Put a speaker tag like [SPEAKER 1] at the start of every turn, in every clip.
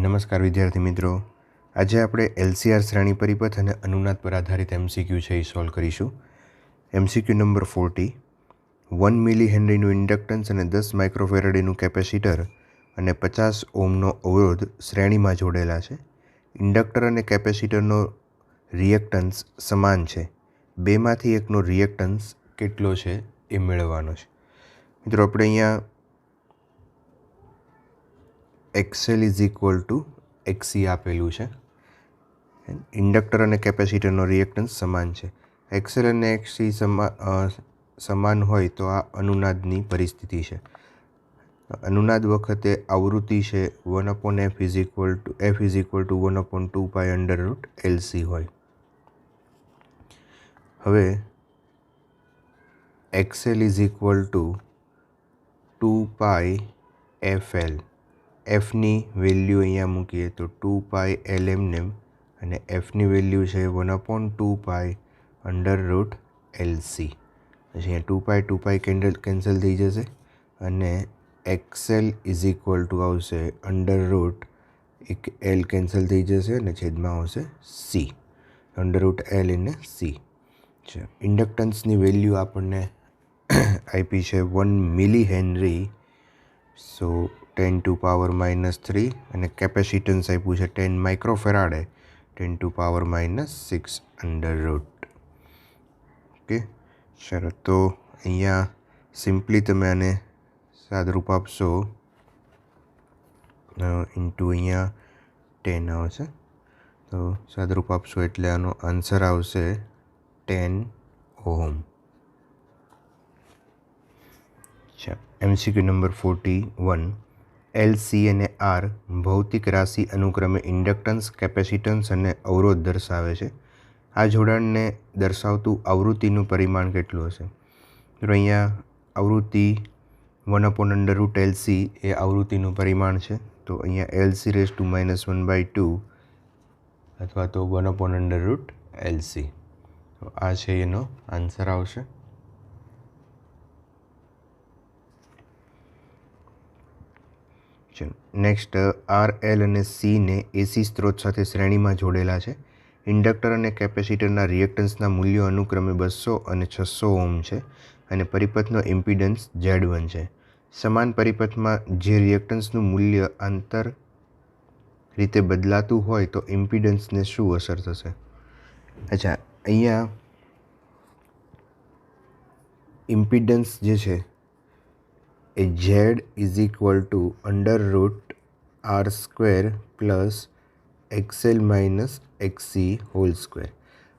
[SPEAKER 1] નમસ્કાર વિદ્યાર્થી મિત્રો, આજે આપણે એલસીઆર શ્રેણી પરિપથ અને અનુનાદ પર આધારિત એમસીક્યુ છે એ સોલ્વ કરીશું. MCQ number 40. 1 મિલી હેનરીનું ઇન્ડક્ટન્સ અને 10 માઇક્રોફેરેડનું કેપેસિટર અને 50 ઓહમનો અવરોધ શ્રેણીમાં જોડેલા છે. ઇન્ડક્ટર અને કેપેસિટરનો રિએક્ટન્સ સમાન છે. બેમાંથી એકનો રિએક્ટન્સ કેટલો છે એ મેળવવાનો છે. મિત્રો આપણે અહીંયા XL is equal two XC આપેલું છે. ઇન્ડક્ટર અને કેપેસિટરનો રિએક્ટન્સ સમાન છે. XL અને XC સમાન હોય તો આ અનુનાદની પરિસ્થિતિ છે. અનુનાદ વખતે આવૃત્તિ છે 1/f is equal two 1/2π √LC હોય. હવે XL is equal to 2πfL. એફની વેલ્યુ અહીંયા મૂકીએ તો 2πL એમનેમ અને એફની વેલ્યુ છે 1/2π √LC. પછી અહીંયા 2π કેન્સલ થઈ જશે અને XL ઇઝ ઇક્વલ ટુ આવશે √L કેન્સલ થઈ જશે અને છેદમાં આવશે C. √L અને C છે. ઇન્ડક્ટન્સની વેલ્યુ આપણને આપી છે 1 મિલી હેનરી, સો 10⁻³ અને કેપેસિટન્સ આપ્યું છે 10 માઇક્રોફેરાડે 10⁻⁶. ઓકે, ચાલો તો અહીંયા સિમ્પલી તમે આને સાદરૂપ આપશો ઇન્ટુ અહીંયા 10 આવશે. તો સાદરૂપ આપશો એટલે આનો આન્સર આવશે 10 ઓહમ. MCQ number 41. LC અને R ભૌતિક રાશિ અનુક્રમે ઇન્ડક્ટન્સ, કેપેસિટન્સ અને અવરોધ દર્શાવે છે. આ જોડાણને દર્શાવતું આવૃત્તિનું પરિમાણ કેટલું હશે? તો અહીંયા આવૃત્તિ 1/√LC એ આવૃત્તિનું પરિમાણ છે. તો અહીંયા LC⁻⁻² અથવા તો 1/√LC. તો આ છે એનો આન્સર આવશે. નેક્સ્ટ, R, L અને Cને એસી સ્ત્રોત સાથે શ્રેણીમાં જોડેલા છે. ઇન્ડક્ટર અને કેપેસિટરના રિએક્ટન્સના મૂલ્યો અનુક્રમે 200 અને 600 ઓહમ છે અને પરિપથનો ઇમ્પિડન્સ Z1 છે. સમાન પરિપથમાં જે રિએક્ટન્સનું મૂલ્ય આંતર રીતે બદલાતું હોય તો ઇમ્પિડન્સને શું અસર થશે? અચ્છા, અહીંયા ઇમ્પિડન્સ જે છે એ Z is equal to √R² plus XL - XC whole square.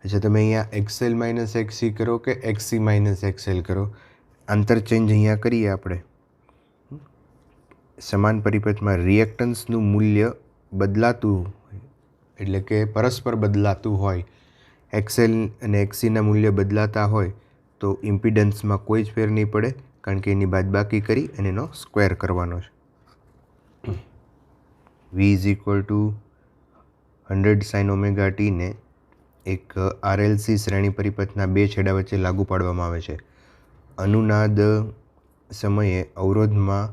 [SPEAKER 1] અચ્છા, તમે અહીંયા XL - XC કરો કે XC - XL કરો, આંતર ચેન્જ અહીંયા કરીએ આપણે. સમાન પરિપથમાં રિએક્ટન્સનું મૂલ્ય બદલાતું હોય એટલે કે પરસ્પર બદલાતું હોય, XL અને XCના મૂલ્ય બદલાતા હોય તો ઇમ્પિડન્સમાં કોઈ જ ફેર નહીં પડે, કારણ કે એની બાદબાકી કરી અને એનો સ્ક્વેર કરવાનો છે. V is equal two 100 sin ωt ને એક RLC શ્રેણી પરિપથના બે છેડા વચ્ચે લાગુ પાડવામાં આવે છે. અનુનાદ સમયે અવરોધમાં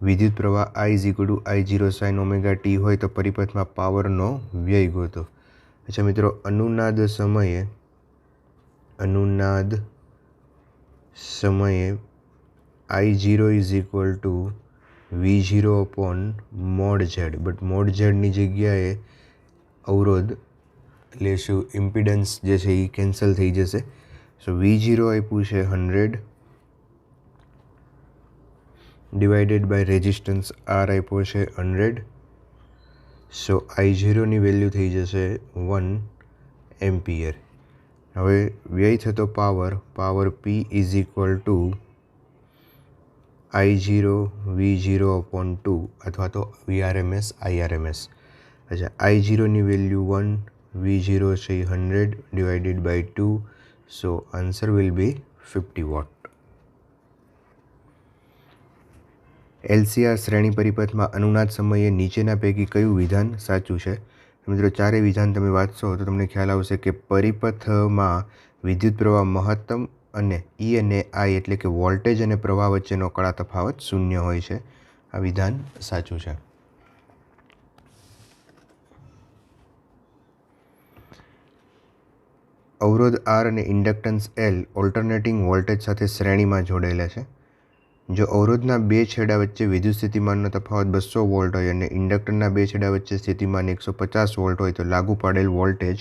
[SPEAKER 1] વિદ્યુત પ્રવાહ I is equal two I0 sin ωt હોય તો પરિપથમાં પાવરનો વ્યય ગોતો. અચ્છા મિત્રો, અનુનાદ સમયે I0 is equal two V0/mod Z, but mod Zની જગ્યાએ અવરોધ લેશું, ઇમ્પિડન્સ જે છે એ કેન્સલ થઈ જશે. સો V0 આપ્યું છે 100 ડિવાઇડેડ બાય રેઝિસ્ટન્સ R આપ્યો છે 100. સો I0ની વેલ્યુ થઈ જશે 1 એમ્પિયર. હવે વ્યય થતો power P is equal two I0 V0/2 અથવા તો VRMS IRMS. અચ્છા, I0ની વેલ્યુ 1, V0 છે 100 divided by 2, so answer will be 50 watt. LCR શ્રેણી પરિપથમાં અનુનાદ સમયે નીચેના પૈકી કયું વિધાન સાચું છે? મિત્રો, ચારે વિધાન તમે વાંચશો તો તમને ખ્યાલ આવશે કે પરિપથમાં વિદ્યુત પ્રવાહ મહત્તમ અને E અને I એટલે કે વોલ્ટેજ અને પ્રવાહ વચ્ચેનો કળા તફાવત 0 હોય છે. આ વિધાન સાચું છે. અવરોધ આર અને ઇન્ડક્ટન્સ એલ ઓલ્ટરનેટિંગ વોલ્ટેજ સાથે શ્રેણીમાં જોડાયેલા છે. જો અવરોધના બે છેડા વચ્ચે વિદ્યુત સ્થિતિમાનનો તફાવત 200 વોલ્ટ હોય અને ઇન્ડક્ટરના બે છેડા વચ્ચે સ્થિતિમાન 150 વોલ્ટ હોય તો લાગુ પાડેલ વોલ્ટેજ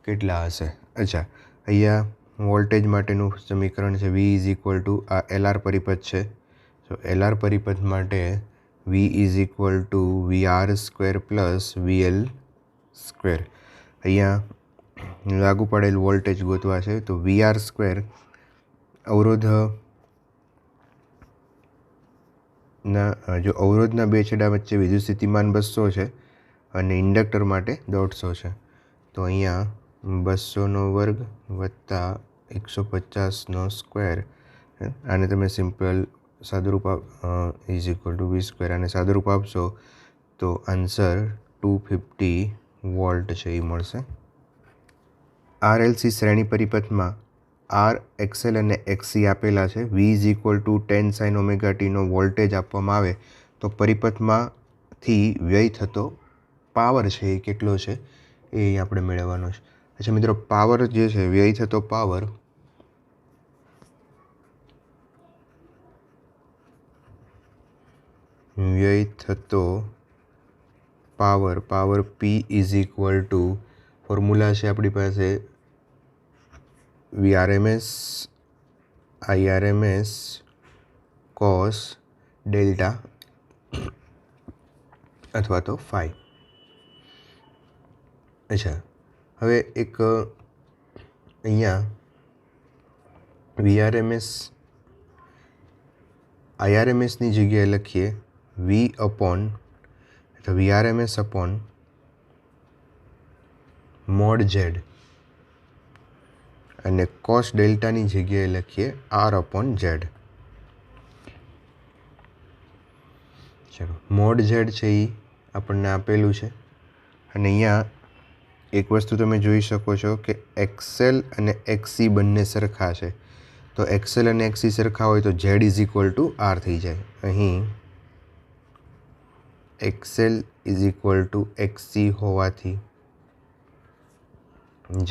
[SPEAKER 1] કેટલા હશે? અચ્છા, અહીંયા વોલ્ટેજ માટેનું સમીકરણ છે V ઇઝ ઇક્વલ ટુ આ LR પરિપથ છે. તો LR પરિપથ માટે V is equal two VR square plus VL square. અહીંયા લાગુ પડેલ વોલ્ટેજ ગોતવા છે તો VR સ્ક્વેર જો અવરોધના બે છેડા વચ્ચે વિદ્યુત સ્થિતિમાન 200 છે અને ઇન્ડક્ટર માટે 150 છે તો અહીંયા 200નો વર્ગ વત્તા 150નો સ્ક્વેર, આને તમે સિમ્પલ સાદુરૂપ is equal to V square આને સાદુરૂપ આપશો તો આન્સર 250 વોલ્ટ છે એ મળશે. RLC શ્રેણી પરિપથમાં આર, એક્સએલ અને એક્સસી આપેલા છે. V is equal to 10 sin omega ટીનો વોલ્ટેજ આપવામાં આવે તો પરિપથમાંથી વ્યય થતો પાવર છે એ કેટલો છે એ અહીં આપણે મેળવવાનો છે. અચ્છા મિત્રો, પાવર જે છે વ્યય થતો power power P is equal two formula છે આપણી પાસે VRMS IRMS cos ડેલ્ટા અથવા તો ફાઈ. અચ્છા, હવે એક અહીંયા IRMSની જગ્યાએ લખીએ VRMS અપોન મોડ Z અને કોસ ડેલ્ટાની જગ્યાએ લખીએ R અપોન Z. ચલો, મોડ Z છે એ આપણને આપેલું છે અને અહીંયા એક વસ્તુ તમે જોઈ શકો છો કે એક્સએલ અને એક્સસી બંને સરખા છે. તો એક્સએલ અને એક્સસી સરખા હોય તો Z is equal two R થઈ જાય. અહીં XL is equal two XC હોવાથી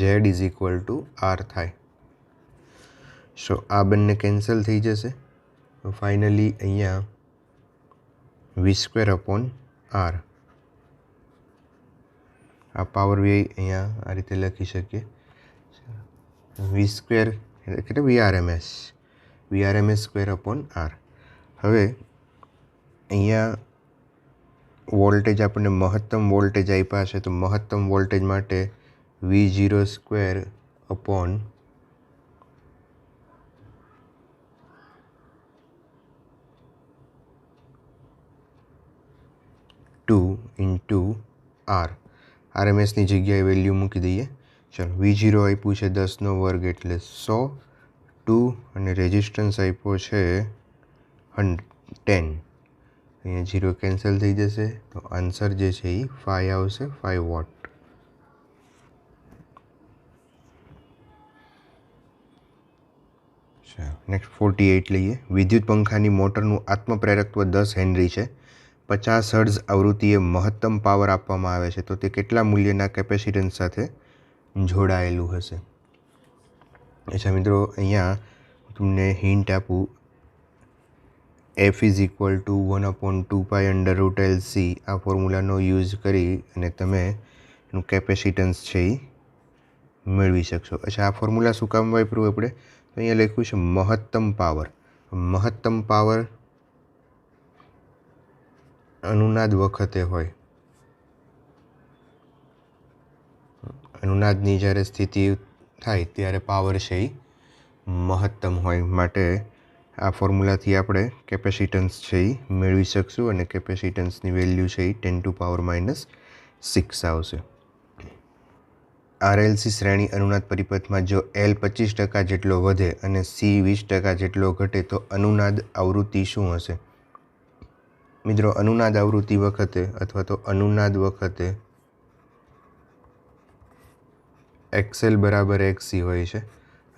[SPEAKER 1] Z is equal two R થાય. સો આ બંને કેન્સલ થઈ જશે. ફાઇનલી અહીંયા વી સ્ક્વેર અપોન આર, આ પાવર વ્યય અહીંયા આ રીતે લખી શકીએ. વી સ્ક્વેર એટલે VRMS સ્ક્વેર અપોન આર. હવે અહીંયા વોલ્ટેજ આપણને મહત્તમ વોલ્ટેજ આપ્યા છે તો મહત્તમ વોલ્ટેજ માટે V0 square upon 2 into R. RMSની જગ્યાએ વેલ્યુ મૂકી દઈએ. ચલો, V0 આપ્યું છે 10નો વર્ગ એટલે 100, 2 અને રેઝિસ્ટન્સ આપ્યો છે 10. અહીંયા 0 કેન્સલ થઈ જશે તો આન્સર જે છે એ 5 આવશે, 5 વોટ. નેક્સ્ટ 48 લઈએ. વિદ્યુત પંખાની મોટરનું આત્મપ્રેરકત્વ 10 હેનરી છે. 50 હર્ટ્ઝ આવૃત્તિએ મહત્તમ પાવર આપવામાં આવે છે તો તે કેટલા મૂલ્યના કેપેસિટન્સ સાથે જોડાયેલું હશે? અચ્છા મિત્રો, અહીંયા તમને હિન્ટ આપું, F is equal two 1/2π√LC આ ફોર્મ્યુલાનો યુઝ કરી અને તમે એનું કેપેસિટન્સ છે એ મેળવી શકશો. અચ્છા, આ ફોર્મ્યુલા શું કામ વાપર્યું આપણે? તો અહીંયા લખ્યું છે મહત્તમ પાવર. મહત્તમ પાવર અનુનાદ વખતે હોય. અનુનાદની જ્યારે સ્થિતિ થાય ત્યારે પાવર છે એ મહત્તમ હોય. માટે આ ફોર્મ્યુલાથી આપણે કેપેસિટન્સ છે એ મેળવી શકશું અને કેપેસિટન્સની વેલ્યુ છે એ 10⁻⁶ આવશે. RLC શ્રેણી અનુનાદ પરિપથમાં જો L 25% જેટલો વધે અને C 20% જેટલો ઘટે તો અનુનાદ આવૃત્તિ શું હશે? મિત્રો, અનુનાદ આવૃત્તિ વખતે અથવા તો અનુનાદ વખતે XL બરાબર XC હોય છે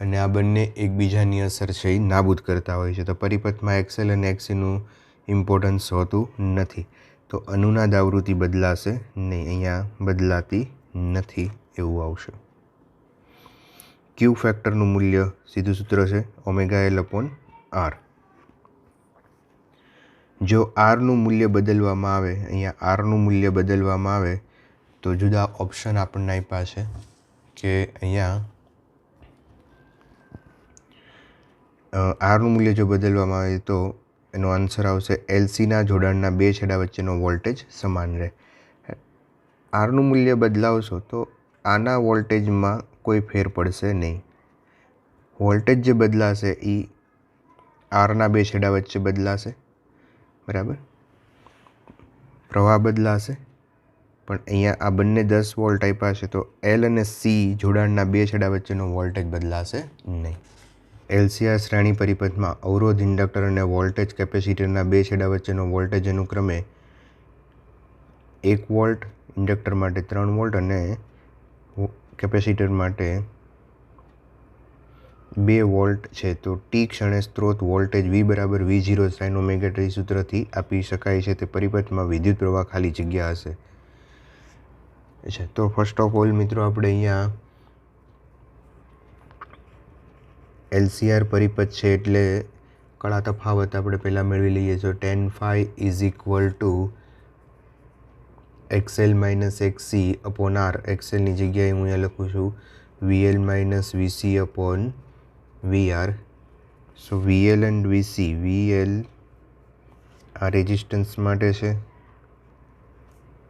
[SPEAKER 1] અને આ બંને એકબીજાની અસર છે એ નાબૂદ કરતા હોય છે. તો પરિપથમાં XL અને XCનું ઇમ્પોર્ટન્સ હોતું નથી તો અનુનાદ આવૃત્તિ બદલાશે નહીં. અહીંયા બદલાતી નથી એવું આવશે. ક્યુ ફેક્ટરનું મૂલ્ય સીધું સૂત્ર છે ω/L/R. જો આરનું મૂલ્ય બદલવામાં આવે, અહીંયા આરનું મૂલ્ય બદલવામાં આવે તો જુદા ઓપ્શન આપણને આપ્યા છે કે અહીંયા આરનું મૂલ્ય જો બદલવામાં આવે તો એનો આન્સર આવશે એલસીના જોડાણના બે છેડા વચ્ચેનો વોલ્ટેજ સમાન રહે. આરનું મૂલ્ય બદલાવશો તો આના વોલ્ટેજમાં કોઈ ફેર પડશે નહીં. વોલ્ટેજ જે બદલાશે એ આરના બે છેડા વચ્ચે બદલાશે, બરાબર. પ્રવાહ બદલાશે, પણ અહીંયા આ બંને 10 વોલ્ટ આપ્યા છે તો એલ અને સી જોડાણના બે છેડા વચ્ચેનો વોલ્ટેજ બદલાશે નહીં. એલસીઆર શ્રેણી પરિપથમાં અવરોધ, ઇન્ડક્ટર અને વોલ્ટેજ કેપેસિટરના બે છેડા વચ્ચેનો વોલ્ટેજ અનુક્રમે 1 વોલ્ટ, ઇન્ડક્ટર માટે 3 વોલ્ટ અને કેપેસિટર માટે 2 વોલ્ટ છે. તો ટી ક્ષણે સ્ત્રોત voltage V = V0 sin ωt સૂત્રથી આપી શકાય છે. તે પરિપથમાં વિદ્યુત પ્રવાહ ખાલી જગ્યા હશે. અચ્છા, તો ફર્સ્ટ ઓફ ઓલ મિત્રો આપણે અહીંયા એલસીઆર પરિપથ છે એટલે કળા તફાવત આપણે પહેલાં મેળવી લઈએ. તો tan phi = XL - XC upon R. XLની જગ્યાએ હું અહીંયા લખું છું VL - VC upon VR. So VL and VC, VL આ રેઝિસ્ટન્સ માટે છે,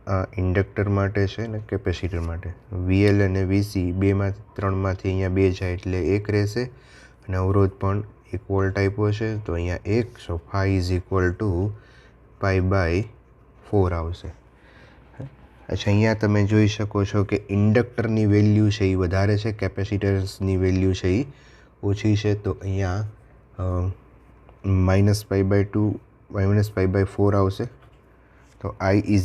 [SPEAKER 1] આ ઇન્ડક્ટર માટે છે અને કેપેસિટર માટે. VL અને VC બેમાંથી ત્રણમાંથી અહીંયા 2 જાય એટલે 1 રહેશે અને અવરોધ પણ 1 વોલ્ટ આપ્યો છે તો અહીંયા 1. સો phi = π/4 આવશે. અચ્છા, અહીંયા તમે જોઈ શકો છો કે ઇન્ડક્ટરની વેલ્યુ છે એ વધારે છે, કેપેસિટર્સની વેલ્યુ છે એ ઓછી છે. તો અહીંયા -π/4 આવશે. તો I =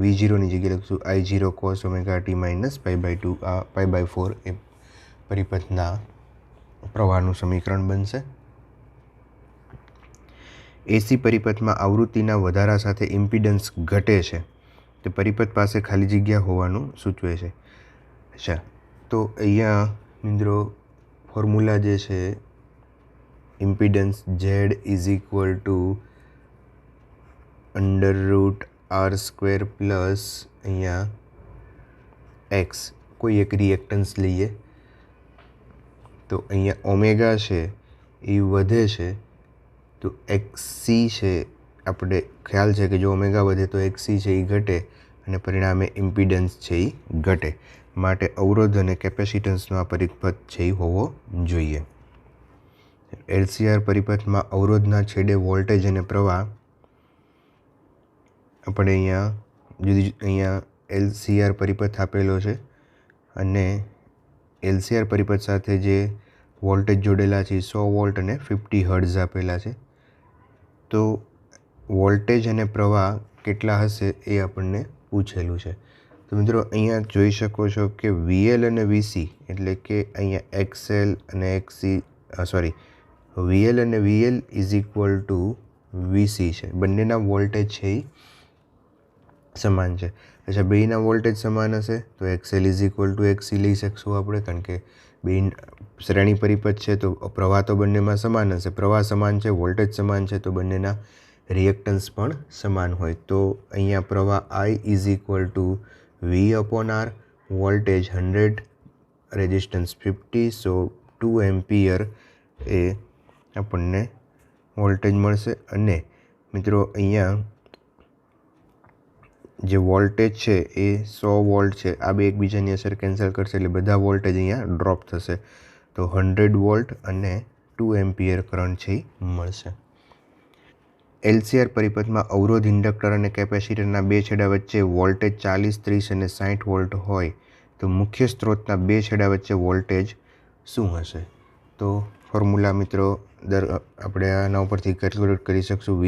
[SPEAKER 1] V0ની જગ્યાએ લખશું I0 cos ωt -π/2. આ π/4 એ પરિપથના પ્રવાહનું સમીકરણ બનશે. એસી પરિપથમાં આવૃત્તિના વધારા સાથે ઇમ્પિડન્સ ઘટે છે તે પરિપથ પાસે ખાલી જગ્યા હોવાનું સૂચવે છે. અચ્છા, તો અહીંયા મિત્રો ફોર્મ્યુલા જે છે ઇમ્પિડન્સ Z = √R² પ્લસ અહીંયા X, કોઈ એક રિએક્ટન્સ લઈએ તો અહીંયા ઓમેગા છે એ વધે છે તો XC છે, આપણે ખ્યાલ છે કે જો ઓમેગા વધે તો XC છે એ ઘટે અને પરિણામે ઇમ્પિડન્સ છે એ ઘટે. માટે અવરોધ અને કેપેસિટન્સનો આ પરિપથ છે એ હોવો જોઈએ. એલસીઆર પરિપથમાં અવરોધના છેડે વોલ્ટેજ અને પ્રવાહ આપણે અહીંયા એલસીઆર પરિપથ આપેલો છે અને એલસીઆર પરિપથ સાથે જે વોલ્ટેજ જોડેલા છે 100 વોલ્ટ અને 50 હર્ટ્ઝ આપેલા છે. તો વોલ્ટેજ અને પ્રવાહ કેટલા હશે એ આપણને પૂછેલું છે. તો મિત્રો અહીંયા જોઈ શકો છો કે VL અને VC એટલે કે અહીંયા XL અને XC VL અને VL = VC છે. બંનેના વોલ્ટેજ છે એ સમાન છે. અચ્છા, બેયના વોલ્ટેજ સમાન હશે તો XL = XC લઈ શકશું આપણે, કારણ કે બે શ્રેણી પરિપથ છે તો પ્રવાહ તો બંનેમાં સમાન હશે. પ્રવાહ સમાન છે, વોલ્ટેજ સમાન છે તો બંનેના રિએક્ટન્સ પણ સમાન હોય. તો અહીંયા પ્રવાહ I = V/R, voltage 100, resistance 50. So 2 ampere એ આપણને વોલ્ટેજ મળશે. અને મિત્રો અહીંયા જે વોલ્ટેજ છે એ 100 વોલ્ટ છે, આ બે એકબીજાની અસર કેન્સલ કરશે એટલે બધા વોલ્ટેજ અહીંયા ડ્રોપ થશે. તો 100 વોલ્ટ અને 2 એમ્પિયર કરંટ છે એ મળશે. એલસીઆર પરિપથમાં અવરોધ, ઇન્ડક્ટર અને કેપેસિટરના બે છેડા વચ્ચે વોલ્ટેજ 40, 30 અને 60 વોલ્ટ હોય તો મુખ્ય સ્ત્રોતના બે છેડા વચ્ચે વોલ્ટેજ શું હશે? તો ફોર્મ્યુલા મિત્રો આપણે આના ઉપરથી કેલ્ક્યુલેટ કરી શકશું. V²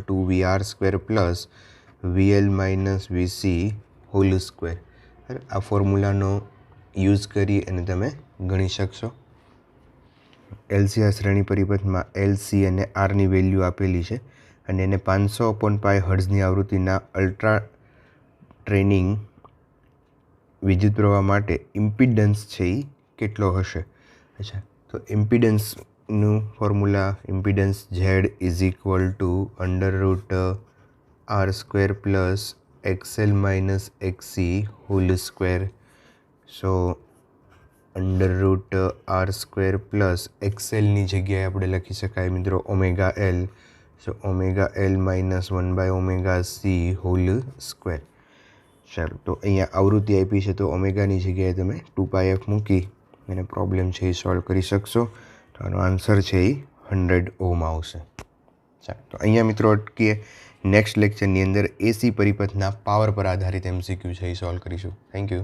[SPEAKER 1] = VR² plus VL - VC હોલ². આ ફોર્મ્યુલાનો યુઝ કરી અને તમે ગણી શકશો. એલસીઆર શ્રેણી પરિપથમાં LC અને Rની વેલ્યુ આપેલી છે અને એને 500/π હર્ટ્ઝની આવૃત્તિના અલ્ટ્રા ટ્રેનિંગ વિદ્યુત પ્રવાહ માટે ઇમ્પિડન્સ છે એ કેટલો હશે. અચ્છા, તો ઇમ્પિડન્સનું formula impedance Z is equal to √r² plus XL minus XC whole square. So √r² plus XLની જગ્યાએ આપણે લખી શકાય મિત્રો omega L. So omega L minus 1/ωc whole square. ચાલો, તો અહીંયા આવૃત્તિ આપી છે તો ઓમેગાની જગ્યાએ તમે 2πf મૂકી અને પ્રોબ્લેમ છે એ સોલ્વ કરી શકશો. તો આનો આન્સર છે એ 100 ઓહ્મ આવશે. ચાલો, તો અહીંયા મિત્રો અટકીએ. નેક્સ્ટ લેક્ચરની અંદર એસી પરિપથના પાવર પર આધારિત MCQ છે એ સોલ્વ કરીશું. Thank you.